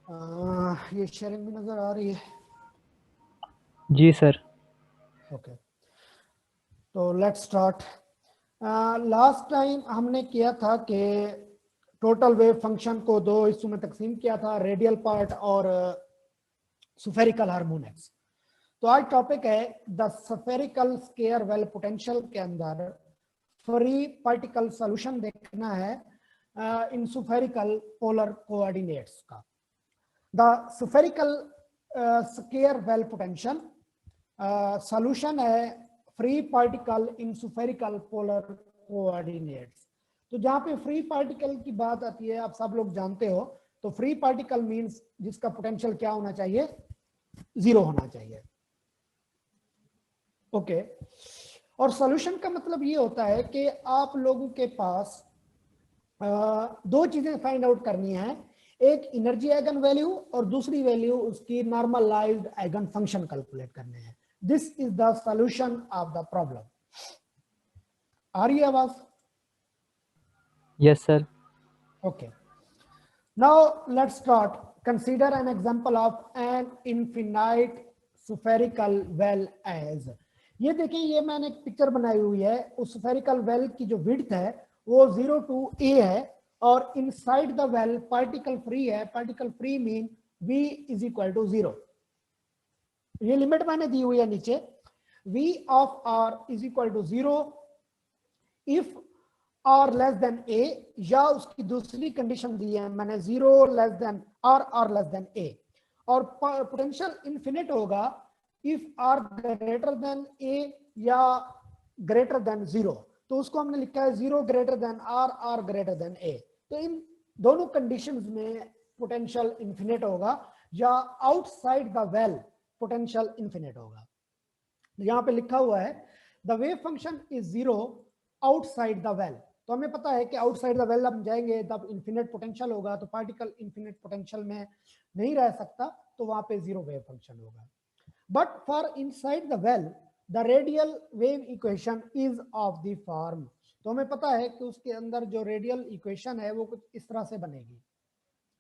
ये शेयरिंग भी नजर आ रही है? जी सर। ओके, तो लेट्स स्टार्ट। लास्ट टाइम हमने किया था कि टोटल वेव फंक्शन को दो हिस्सों में तकसीम किया था, रेडियल पार्ट और स्फेरिकल हार्मोनिक्स। तो आज टॉपिक है the spherical square well potential के अंदर फ्री पार्टिकल सॉल्यूशन देखना है इन स्फेरिकल पोलर कोऑर्डिनेट्स का। The spherical square well potential solution है free particle in spherical polar coordinates. तो जहां पे फ्री पार्टिकल की बात आती है, आप सब लोग जानते हो, तो फ्री पार्टिकल मींस जिसका पोटेंशियल क्या होना चाहिए, जीरो होना चाहिए। ओके, और सॉल्यूशन का मतलब ये होता है कि आप लोगों के पास दो चीजें फाइंड आउट करनी है, एक एनर्जी आइगन वैल्यू और दूसरी वैल्यू उसकी नॉर्मलाइज्ड आइगन फंक्शन कैलकुलेट करने हैं। This is the solution of the problem. आ रही है आवाज? Yes sir. Okay, now let's start. Consider an example of an infinite spherical well as. ये देखें, ये मैंने एक पिक्चर बनाई हुई है। उस स्फेरिकल वेल की जो विड्थ है वो 0 to a है, और inside the well particle free है। Particle free mean v is equal to 0। ये लिमिट मैंने दी हुई है नीचे, v of r is equal to 0 if r less than a, या उसकी दूसरी कंडीशन दी है मैंने 0 less than r less than a। और पोटेंशियल इन्फिनिट होगा if r greater than a या ग्रेटर देन 0। तो उसको हमने लिखा है 0 greater than r greater than a। तो इन दोनों कंडीशंस में पोटेंशियल इन्फिनिट होगा, या outside the well potential infinite होगा। यहां पे लिखा हुआ है the wave function is 0 outside the well. तो हमें पता है कि आउटसाइड द वेल हम जाएंगे तब इन्फिनिट पोटेंशियल होगा, तो पार्टिकल इन्फिनिट पोटेंशियल में नहीं रह सकता, तो वहां पे जीरो वेव फंक्शन होगा। But for inside the well the radial wave equation is of the form. तो हमें पता है कि उसके अंदर जो रेडियल इक्वेशन है वो कुछ इस तरह से बनेगी,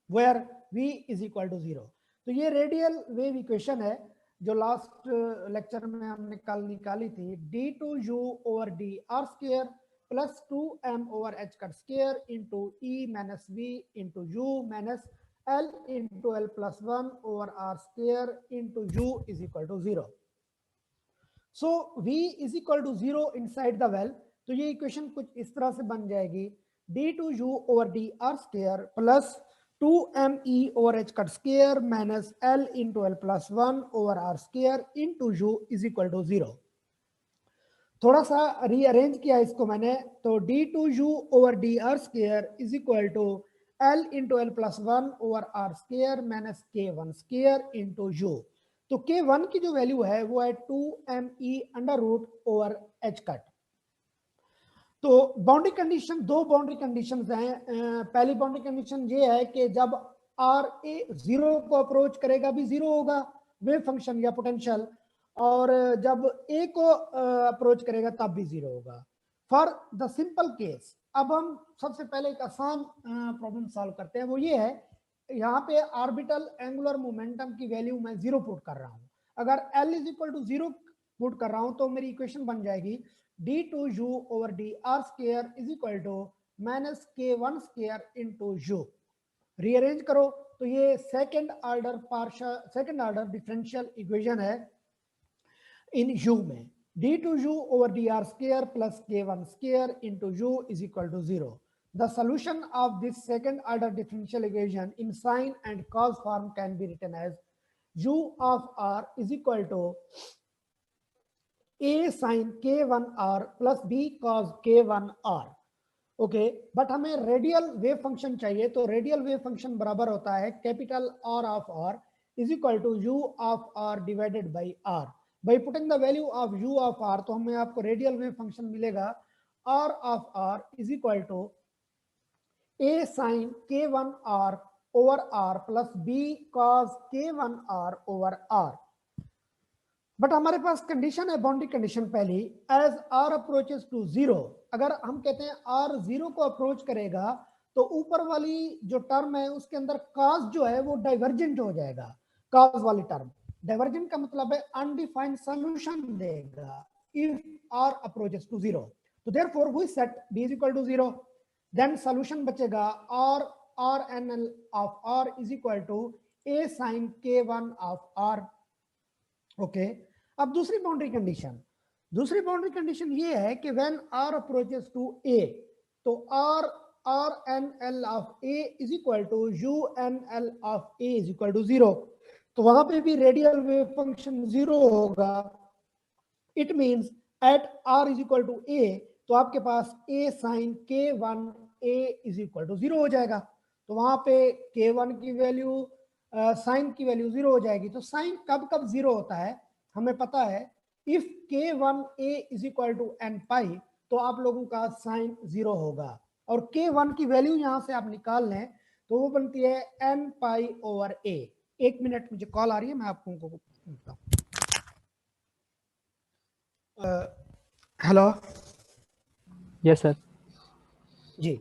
where v is equal to 0। तो ये रेडियल वेव इक्वेशन है जो लास्ट लेक्चर में हमने कल निकाली थी, d2u over d r square plus 2m over h cut square into e minus v into u minus l into l plus 1 over r square into u is equal to 0। So v is equal to 0 inside the well. तो ये equation कुछ इस तरह से बन जाएगी, d2u over d r square plus 2me over h cut square minus l into l plus 1 over r square into u is equal to 0। थोड़ा सा रीअरेंज किया इसको मैंने, तो d2u over d r square is equal to l into l plus 1 over r square minus k1 square into u। तो k1 की जो value है वो है 2me under root over h cut. तो बाउंड्री कंडीशन, दो बाउंड्री कंडीशंस हैं। पहली बाउंड्री कंडीशन ये है कि जब आर ए 0 को अप्रोच करेगा भी 0 होगा वेव फंक्शन या पोटेंशियल, और जब ए को अप्रोच करेगा तब भी 0 होगा। फॉर द सिंपल केस, अब हम सबसे पहले एक आसान प्रॉब्लम सॉल्व करते हैं। वो ये है, यहाँ पे ऑर्बिटल एंगुलर मोमेंटम की वैल्यू मैं 0 पुट कर रहा हूँ। अगर L is equal to 0 put कर रहा हूँ तो मेरी इक्वेशन बन जाएगी d2u over dr square is equal to minus k1 square into u। Rearrange करो तो ये सेकंड ऑर्डर डिफरेंशियल इक्वेशन है इन u में। d2u over dr square plus k1 square into u is equal to 0. The solution of this second order differential equation in sine and cos form can be written as u of r is equal to a sin k1r plus b cos k1r। Okay, but हमें radial wave function चाहिए, तो radial wave function बराबर होता है capital R of R is equal to u of R divided by R। By putting the value of u of R, तो हमें आपको radial wave function मिलेगा R of R is equal to a sin k1r over R plus b cos k1r over R। But हमारे पास condition है, boundary condition पहली, as are approaches to 0। अगर हम कहते हैं आर 0 को अप्रोच करेगा तो ऊपर वाली जो टर्म है उसके अंदर कॉस जो है वो डाइवर्जेंट हो जाएगा, कॉस वाली टर्म। डाइवर्जेंट का मतलब है अनडिफाइंड सॉल्यूशन देगा इफ r अप्रोचेस टू 0। तो therefore we set b is equal to 0, then solution बचेगा r n l of r is equal to a sin k1 of r। Okay, अब दूसरी boundary condition ये है कि when r approaches to a, तो r n l of a is equal to u n l of a is equal to 0। तो वहां पे भी रेडियल वेव फंक्शन 0 होगा। It means at r is equal to a, तो आपके पास a sin k1 a is equal to 0 हो जाएगा। तो वहां पे k1 की वैल्यू साइन की वैल्यू 0 हो जाएगी। तो साइन कब कब 0 होता है हमें पता है, if k1 a is equal to n pi, तो आप लोगों का साइन 0 होगा। और k1 की वैल्यू यहां से आप निकाल लें तो वो बनती है n पाई ओवर a। एक मिनट, मुझे कॉल आ रही है, मैं आपको उनको हेलो। Yes sir. जी,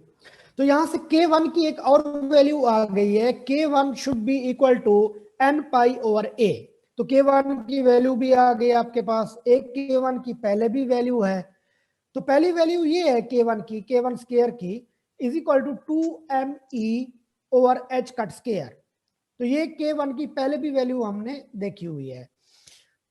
तो यहां से k1 की एक और वैल्यू आ गई है, k1 should be equal to n pi over a। तो k1 की वैल्यू भी आ गई आपके पास, एक k1 की पहले भी वैल्यू है। तो पहली वैल्यू ये है k1 की, k1 स्क्वायर की is equal to 2me over h cut square. तो ये k1 की पहले भी वैल्यू हमने देखी हुई है।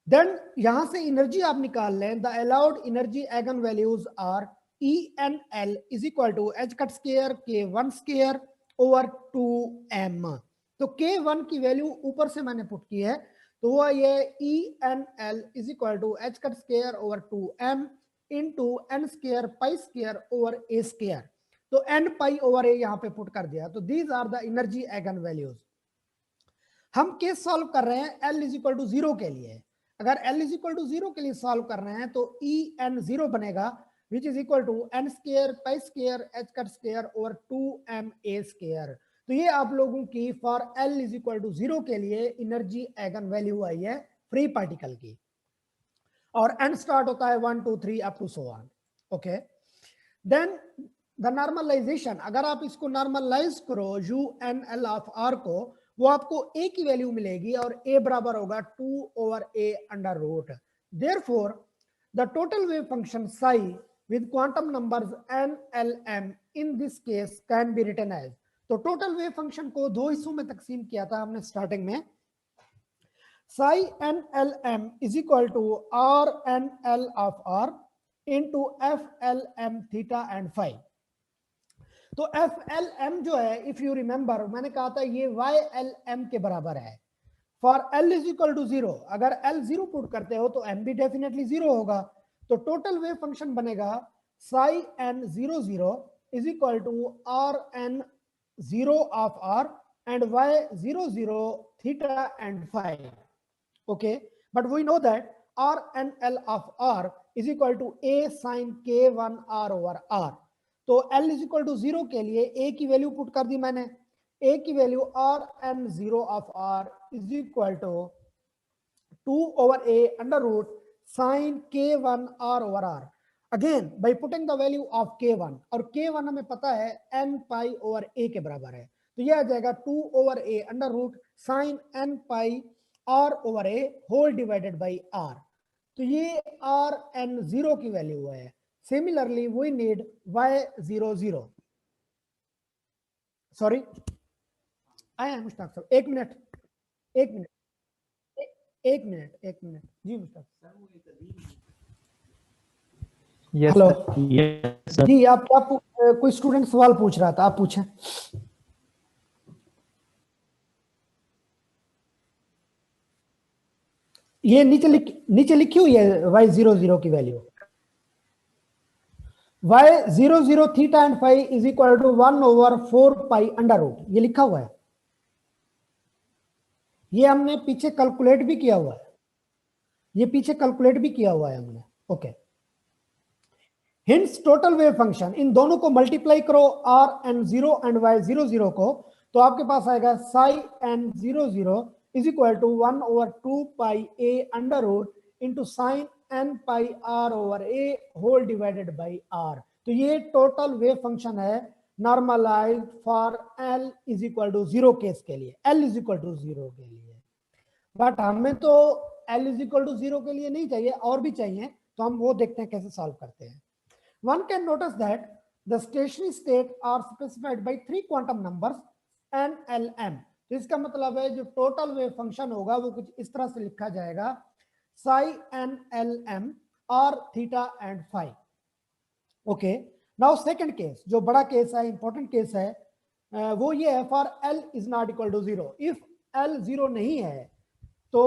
देन यहां से एनर्जी आप निकाल लें, the allowed energy eigen values are ENL is equal to h cut square k1 square over 2m। तो k1 की वैल्यू ऊपर से मैंने पुट की है, तो वो ये ENL is equal to h cut square over 2m into n square pi square over a square. तो n पाई ओवर a यहाँ पे पुट कर दिया। तो these are the energy eigen values. हम केस सॉल्व कर रहे हैं L इज इक्वल टू 0 के लिए। अगर L इज इक्वल टू 0 के लिए सॉल्व कर रहे हैं तो EN0 बनेगा which is equal to n square pi square h cut square over 2ma square. तो ये आप लोगों की for L is equal to 0 के लिए एनर्जी एगन वैल्यू आई है फ्री पार्टिकल की। और n स्टार्ट होता है 1 2 3 up to so on. Okay, then the normalization, अगर आप इसको नॉर्मलाइज करो UNL ऑफ r को, वो आपको a की वैल्यू मिलेगी और a बराबर होगा 2 over a under root. Therefore the total wave function psi with quantum numbers n l m in this case can be written as। तो टोटल वेव फंक्शन को दो हिस्सों में तकसीम किया था हमने स्टार्टिंग में। psi n l m is equal to r n l of r into f l m theta and phi। तो एफ एल एम जो है, इफ यू रिमेंबर, मैंने कहा था ये वाई एल एम के बराबर है for L is equal to 0। अगर एल 0 पुट करते हो तो एम भी डेफिनेटली 0 होगा। तो टोटल वेव फंक्शन बनेगा psi N 0 0 is equal to R N 0 of R and Y 0 0 theta and phi. Okay, but we know that R N L of R is equal to A sine K 1 R over R. तो L is equal to 0 के लिए A की value put कर दी मैंने। A की value Rn0 of R is equal to 2 over A under root sine K1 R over R। Again by putting the value of K1, और K1 हमें पता है n पाई ओवर A के बराबर है। तो यह आ जाएगा 2 over A under root sine n pi R over A whole divided by R। तो ये Rn0 की वैल्यू है। Similarly, we need y00. Sorry, I am Mushtaq sir. एक मिनट जी Mushtaq. Yes hello sir. Yes sir. जी, आप कोई student सवाल पूछ रहा था, आप पूछें। ये नीचे लिखी हुई है y00 की value. y00 theta and phi is equal to 1 over 4 pi under root, ये लिखा हुआ है। ये हमने पीछे कैलकुलेट भी किया हुआ है, हमने। Okay, hence total wave function, इन दोनों को मल्टीप्लाई करो Rn0 एंड y00 को, तो आपके पास आएगा psi n00 is equal to 1 over 2 pi a under root into sine n pi r over a whole divided by r। तो ये टोटल वेव फंक्शन है normalize for L is equal to 0 case के लिए, L is equal to 0 के लिए। But हमें तो L is equal to 0 के लिए नहीं चाहिए, और भी चाहिए, तो हम वो देखते हैं कैसे सॉल्व करते हैं। One can notice that the stationary state are specified by 3 quantum numbers N L M. तो इसका मतलब है जो टोटल वेव फंक्शन होगा वो कुछ इस तरह से लिखा जाएगा, साई एन एल एम और theta and phi. Okay, now second case, जो बड़ा केस है, इंपॉर्टेंट केस है, वो ये है for L is not equal to 0। If L 0 नहीं है, तो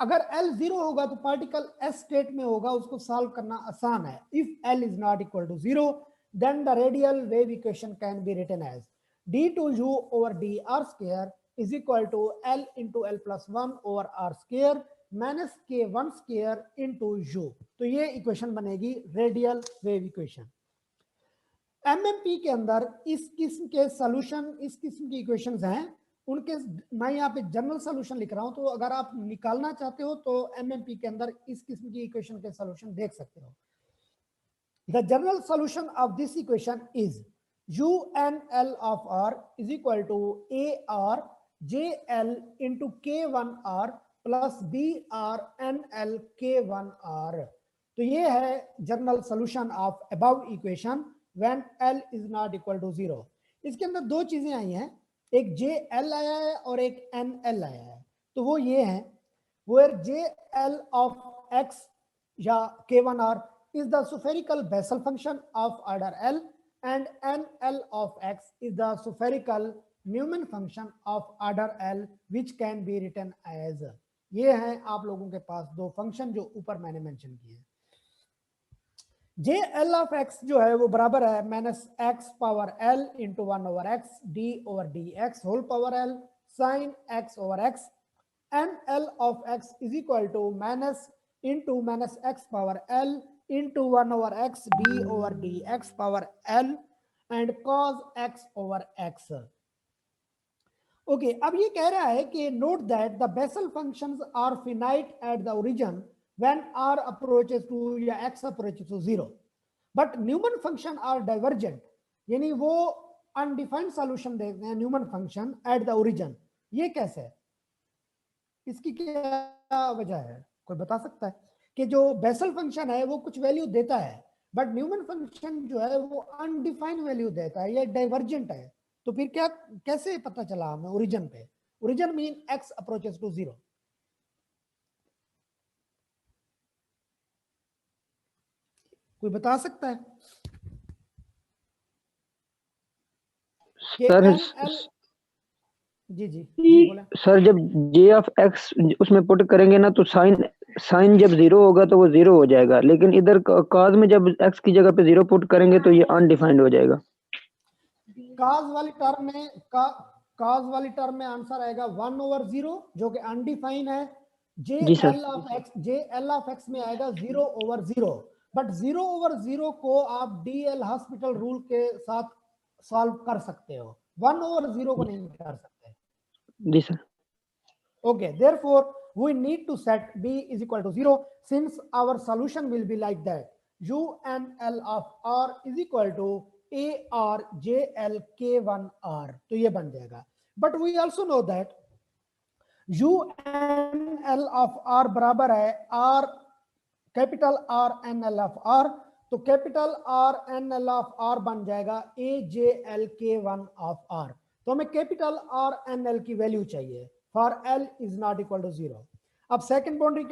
अगर एल 0 होगा तो पार्टिकल एस स्टेट में होगा, उसको सॉल्व करना आसान है। If L is not equal to 0, then the radial wave equation can be written as d2u over dr square is equal to l into l plus 1 over r square minus k1 square into u। तो ये equation बनेगी radial wave equation. MMP के अंदर इस किस्म के solution, इस किस्म की इक्वेशंस हैं, उनके मैं यहाँ पे जनरल सॉल्यूशन लिख रहा हूँ, तो अगर आप निकालना चाहते हो तो एमएमपी के अंदर इस किस्म की इक्वेशन के सॉल्यूशन देख सकते हो। The general solution of this equation is UNL of R is equal to AR JL into K1R plus BRNL K1R। तो ये है general solution of above equation when L is not equal to 0। इसके अंदर दो चीजें आई हैं, एक JL आया है और एक NL आया है। तो वो ये है, where JL of X या K1R is the spherical Bessel function of order L and NL of X is the spherical Newman function of order L which can be written as। ये हैं आप लोगों के पास दो फंक्शन जो ऊपर मैंने मेंशन किए। JL of X जो है वो बराबर है minus X power L into 1 over X D over D X whole power L sine X over X. NL of X is equal to minus into minus X power L into 1 over x d over dx power L and cos x over x। Okay, अब ये कह रहा है कि note that the Bessel functions are finite at the origin when r approaches to या x approaches to 0, but Neumann function are divergent, यानी वो undefined solution देते हैं Neumann function at the origin. ये कैसे है, इसकी क्या वजह है, कोई बता सकता है? कि जो बेसल फंक्शन है वो कुछ वैल्यू देता है, बट न्यूमन फंक्शन जो है वो अनडिफाइंड वैल्यू देता है, ये डाइवर्जेंट है। तो फिर क्या, कैसे पता चला हमें ओरिजिन पे? Origin mean x approaches to 0। कोई बता सकता है? सर जी जी बोला सर, जब j ऑफ x उसमें पुट करेंगे ना तो साइन जब 0 होगा तो वो 0 हो जाएगा, लेकिन इधर cos में जब x की जगह पे 0 पुट करेंगे तो ये अनडिफाइंड हो जाएगा। cos वाली टर्म में आंसर आएगा 1 ओवर 0 जो कि अनडिफाइंड है। JL ऑफ x में आएगा 0 ओवर 0, बट 0 ओवर 0 को आप DL हॉस्पिटल रूल के साथ सॉल्व कर सकते हो, 1 ओवर 0 को नहीं कर सकते। जी sir. Okay, therefore we need to set b is equal to 0 since our solution will be like that, UNL of R is equal to AR JL K1R। तो ये बन जाएगा, but we also know that UNL of R बराबर है R capital R NL of R, तो capital R NL of R बन जाएगा AJL K1 of R। तो हमें कैपिटल R NL की वैल्यू चाहिए for L is not equal to 0। अब सेकंड बाउंड्री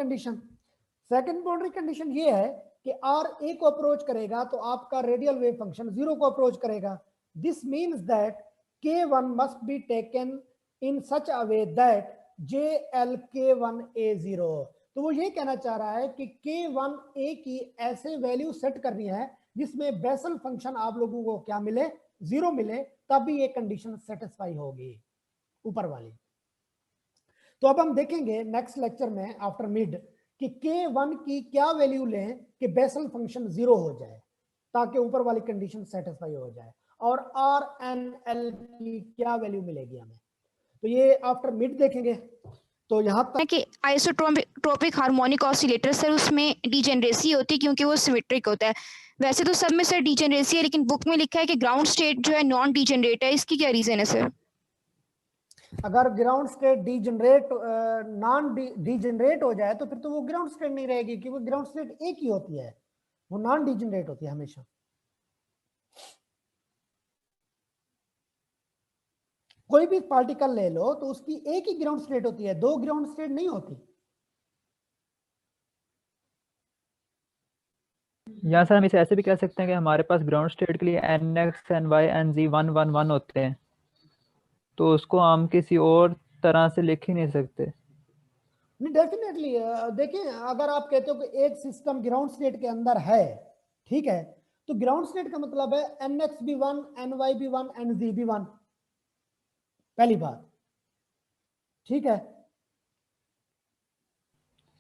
कंडीशन ये है कि R A को अप्रोच करेगा तो आपका रेडियल वेव फंक्शन 0 को अप्रोच करेगा। This means that K1 must be taken in such a way that JL K1 A0। तो वो ये कहना चाह रहा है कि K1 A की ऐसे वैल्यू सेट करनी है जिसमें बेसल फंक्शन आप लोगों को क्या मिले, 0 मिले, तभी ये कंडीशन सेटिस्फाई होगी ऊपर वाली। तो अब हम देखेंगे नेक्स्ट लेक्चर में आफ्टर मिड कि K1 की क्या वैल्यू लें कि बेसल फंक्शन 0 हो जाए ताकि ऊपर वाली कंडीशन सेटिस्फाई हो जाए, और RNL की क्या वैल्यू मिलेगी हमें, तो ये आफ्टर मिड देखेंगे। तो यहाँ तक कि आइसोट्रोपिक हार्मोनिक ऑसिलेटर सर उसमें डीजेनरेसी होती है क्योंकि वो सिमेट्रिक होता है। वैसे तो सब में सर डीजेनरेसी है, लेकिन बुक में लिखा है कि ग्राउंड स्टेट जो है नॉन डीजेनरेट है। इसकी क्या रीजन है सर? अगर ground state degenerate non degenerate हो जाए तो फिर तो वो ग्राउंड स्टेट नहीं रहेगी, क्योंकि ग्राउंड स्टेट एक ही होती है, वो नॉन डीजनरेट होती है हमेशा। कोई भी पार्टिकल ले लो तो उसकी एक ही ग्राउंड स्टेट होती है, दो ग्राउंड स्टेट नहीं होती। या सर हम इसे ऐसे भी कह सकते हैं कि हमारे पास ग्राउंड स्टेट के लिए NX NY NZ 111 होते हैं, तो उसको हम किसी और तरह से लिख ही नहीं सकते। नहीं, डेफिनेटली देखिए, अगर आप कहते हो कि एक सिस्टम ग्राउंड स्टेट के अंदर है, ठीक है, तो ग्राउंड स्टेट का मतलब है NX भी 1, NY भी 1, NZ भी 1, पहली बात, ठीक है।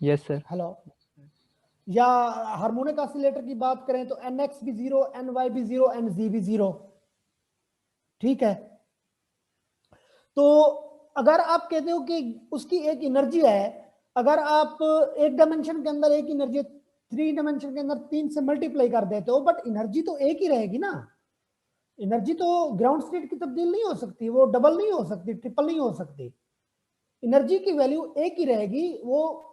Yes sir. हेलो, या हार्मोनिक ऑसिलेटर की बात करें तो NX भी 0, NY भी 0, NZ भी 0, ठीक है। तो अगर आप कहते हो कि उसकी एक एनर्जी है, अगर आप एक डायमेंशन के अंदर एक एनर्जी 3 डायमेंशन के अंदर 3 से मल्टीप्लाई कर देते हो, बट एनर्जी तो एक ही रहेगी ना। एनर्जी तो ग्राउंड स्टेट की तब्दील नहीं हो सकती, वो डबल नहीं हो सकती, ट्रिपल नहीं हो सकती। एनर्जी की वैल्यू एक ही रहेगी, वो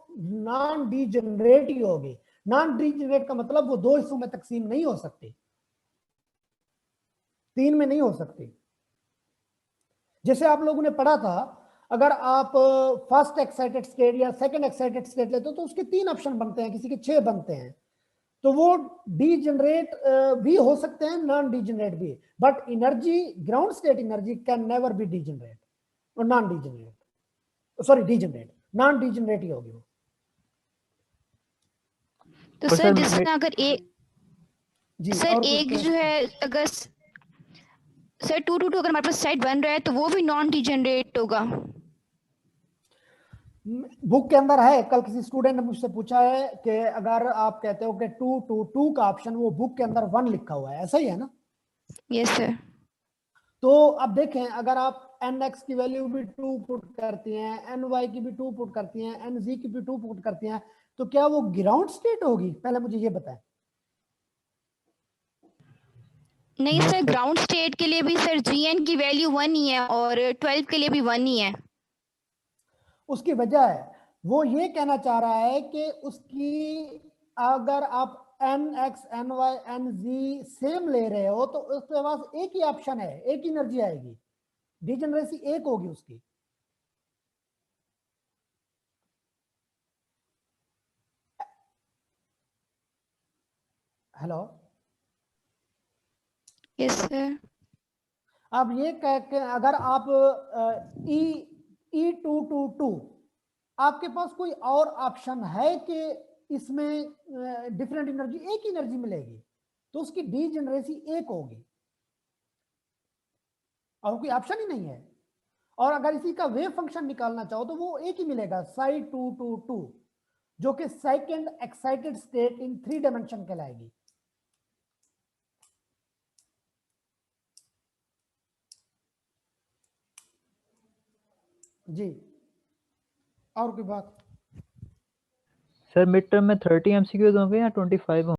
नॉन डीजनरेट ही होगी। नॉन डीजनरेट का मतलब वो दो हिस्सों में तकसीम नहीं हो सकती, 3 में नहीं हो सकती। जैसे आप लोगों ने पढ़ा था, अगर आप फर्स्ट एक्साइटेड स्टेट या सेकंड एक्साइटेड स्टेट लेते हो तो उसके 3 ऑप्शन बनते हैं, किसी के 6 बनते हैं। तो वो डीजनरेट भी हो सकते हैं, नॉन डीजनरेट भी, but energy, ground state energy can never be degenerate और non degenerate, sorry degenerate, non degenerate ही होगी वो। तो और सर सर जिस तरह अगर एक जी, सर और एक कुछ जो है अगर सर 2 to 2 अगर हमारे पास सेट बन रहा है तो वो भी नॉन डीजनरेट होगा। बुक के अंदर है, कल किसी स्टूडेंट ने मुझसे पूछा है कि अगर आप कहते हो कि 2 to 2 का ऑप्शन, वो बुक के अंदर 1 लिखा हुआ है, ऐसा ही है ना। Yes sir. तो अब देखें, अगर आप NX की वैल्यू भी 2 पुट करती हैं, NY की भी 2 पुट करती हैं, NZ की भी 2 पुट करती हैं, तो क्या वो ग्राउंड स्टेट होगी? पहले मुझे ये बताएं। नहीं no sir, sir. Ground state के लिए भी सर GN की वैल्यू 1 ही है और 12 के लिए भी 1 ही है। उसकी वजह है, वो ये कहना चाह रहा है कि उसकी, अगर आप NX NY NZ सेम ले रहे हो तो उसके पास एक ही ऑप्शन है, एक ही एनर्जी आएगी, डिजनरेसी एक होगी उसकी। Hello, yes sir. अब ये कह के अगर आप E222, आपके पास कोई और ऑप्शन है कि इसमें डिफरेंट एनर्जी, एक ही एनर्जी मिलेगी, तो उसकी डीजनरेसी एक होगी, और कोई ऑप्शन ही नहीं है। और अगर इसी का वेव फंक्शन निकालना चाहो तो वो एक ही मिलेगा, psi222, जो कि second excited state in 3 dimension कहलाएगी। जी, और कोई बात? सर मिड टर्म में 30 MCQs होंगे या 25 होंगे?